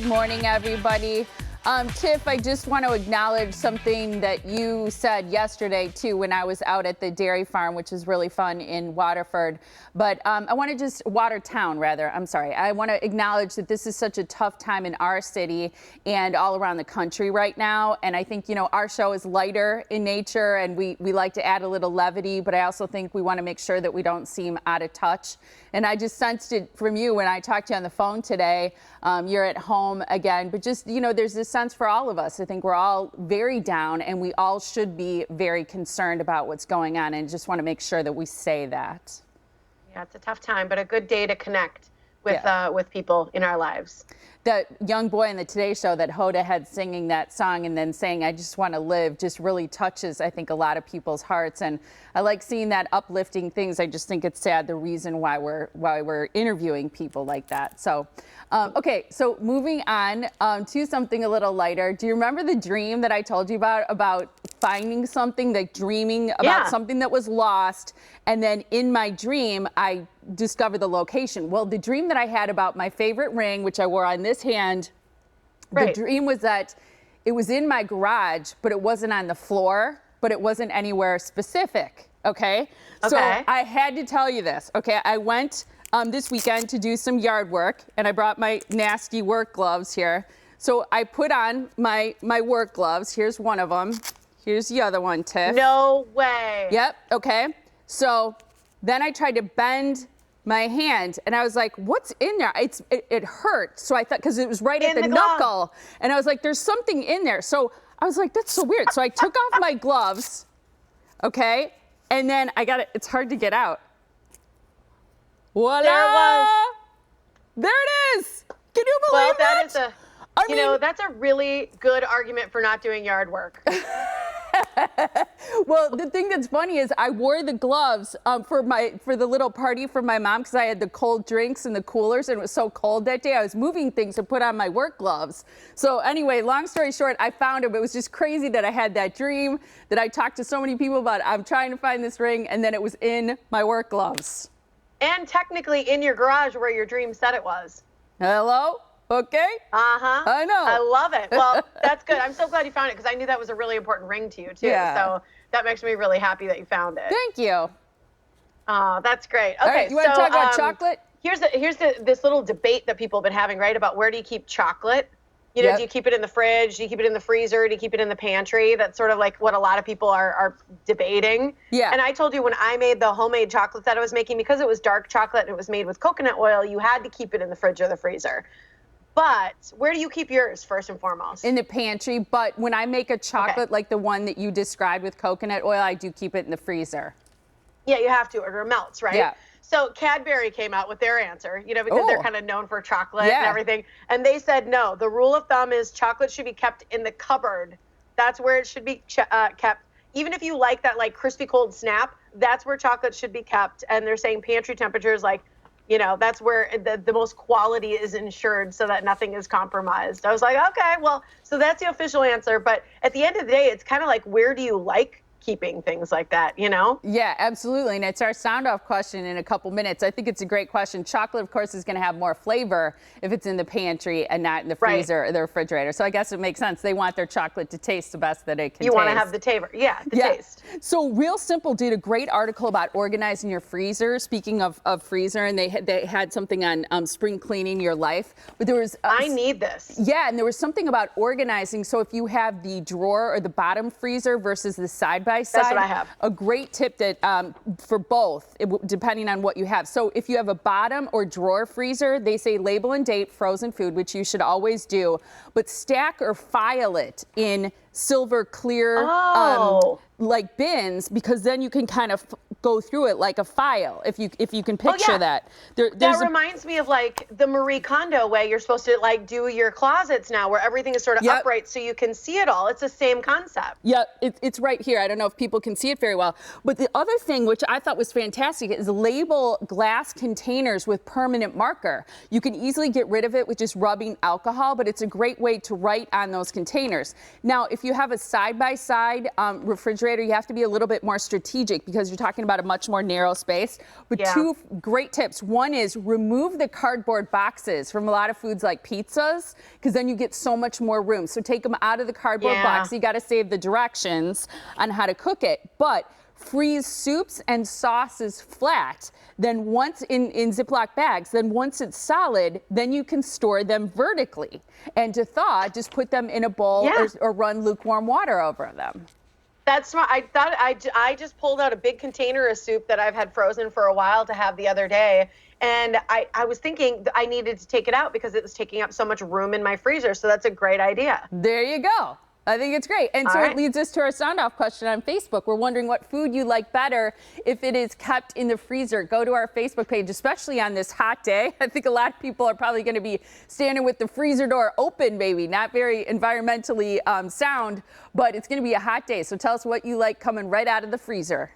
morning, everybody. Tiff, I just want to acknowledge something that you said yesterday, too, when I was out at the dairy farm, which is really fun in Waterford. But I want to just, Watertown, rather, I'm sorry. I want to acknowledge that this is such a tough time in our city and all around the country right now. And I think, you know, our show is lighter in nature and we like to add a little levity, but I also think we want to make sure that we don't seem out of touch. And I just sensed it from you when I talked to you on the phone today. You're at home again, but just, you know, there's this sense for all of us. I think we're all very down and we all should be very concerned about what's going on, and just want to make sure that we say that. Yeah, it's a tough time, but a good day to connect with people in our lives. That young boy in the Today Show that Hoda had singing that song and then saying, "I just want to live," just really touches, I think, a lot of people's hearts. And I like seeing that uplifting things. I just think it's sad the reason why we're interviewing people like that. So, okay, so moving on to something a little lighter. Do you remember the dream that I told you about finding something, like dreaming about something that was lost? And then in my dream, I discovered the location. Well, the dream that I had about my favorite ring, which I wore on this hand, the dream was that it was in my garage, but it wasn't on the floor, but it wasn't anywhere specific. Okay. So I had to tell you this. Okay. I went this weekend to do some yard work and I brought my nasty work gloves here. So I put on my work gloves. Here's one of them. Here's the other one, Tiff. No way. Yep. Okay. So then I tried to bend my hand and I was like, what's in there? It hurt. So I thought, because it was right at the knuckle. And I was like, there's something in there. So I was like, that's so weird. So I took off my gloves. Okay. And then I got it. It's hard to get out. Voila. There it was. There it is. Can you believe that? That is you know, that's a really good argument for not doing yard work. Well, the thing that's funny is I wore the gloves for the little party for my mom, because I had the cold drinks in the coolers and it was so cold that day. I was moving things to put on my work gloves. So anyway, long story short, I found it. It was just crazy that I had that dream, that I talked to so many people about. I'm trying to find this ring, and then it was in my work gloves. And technically in your garage where your dream said it was. Hello? Okay. Uh-huh. I know. I love it. Well, that's good. I'm so glad you found it, because I knew that was a really important ring to you, too. Yeah. So that makes me really happy that you found it. Thank you. Oh, that's great. Okay, all right, you want to talk about chocolate? Here's this little debate that people have been having, right, about where do you keep chocolate? You know, do you keep it in the fridge? Do you keep it in the freezer? Do you keep it in the pantry? That's sort of like what a lot of people are debating. Yeah. And I told you when I made the homemade chocolate that I was making, because it was dark chocolate and it was made with coconut oil, you had to keep it in the fridge or the freezer. But where do you keep yours, first and foremost? In the pantry, but when I make a chocolate like the one that you described with coconut oil, I do keep it in the freezer. Yeah, you have to, or it melts, right? Yeah. So Cadbury came out with their answer, you know, because they're kind of known for chocolate and everything. And they said, no, the rule of thumb is chocolate should be kept in the cupboard. That's where it should be kept. Even if you like that like crispy cold snap, that's where chocolate should be kept. And they're saying pantry temperatures, like, you know, that's where the most quality is ensured so that nothing is compromised. I was like, okay, well, so that's the official answer. But at the end of the day, it's kind of like, where do you like keeping things like that, you know? Yeah, absolutely. And it's our sound off question in a couple minutes. I think it's a great question. Chocolate, of course, is going to have more flavor if it's in the pantry and not in the freezer or the refrigerator. So I guess it makes sense. They want their chocolate to taste the best that it can taste. You want to have the taste. Yeah, the taste. So Real Simple did a great article about organizing your freezer. Speaking of freezer, and they had something on spring cleaning your life. But there was I need this. Yeah, and there was something about organizing. So if you have the drawer or the bottom freezer versus the side by side. That's what I have. A great tip that for both, depending on what you have. So if you have a bottom or drawer freezer, they say label and date frozen food, which you should always do, but stack or file it in silver clear like bins, because then you can kind of go through it like a file, if you can picture that. That reminds me of like the Marie Kondo way you're supposed to like do your closets now, where everything is sort of upright so you can see it all. It's the same concept. Yeah, it's right here. I don't know if people can see it very well. But the other thing, which I thought was fantastic, is label glass containers with permanent marker. You can easily get rid of it with just rubbing alcohol, but it's a great way to write on those containers. Now, if you have a side-by-side refrigerator, you have to be a little bit more strategic, because you're talking about a much more narrow space. But Yeah. two great tips. One is remove the cardboard boxes from a lot of foods like pizzas, because then you get so much more room. So take them out of the cardboard box. You got to save the directions on how to cook it. But freeze soups and sauces flat. Then once in Ziploc bags, then once it's solid, then you can store them vertically. And to thaw, just put them in a bowl or run lukewarm water over them. That's smart. I thought I just pulled out a big container of soup that I've had frozen for a while to have the other day. And I was thinking I needed to take it out because it was taking up so much room in my freezer. So that's a great idea. There you go. I think it's great. And so it leads us to our sound off question on Facebook. We're wondering what food you like better if it is kept in the freezer. Go to our Facebook page, especially on this hot day. I think a lot of people are probably going to be standing with the freezer door open, maybe. Not very environmentally sound, but it's going to be a hot day. So tell us what you like coming right out of the freezer.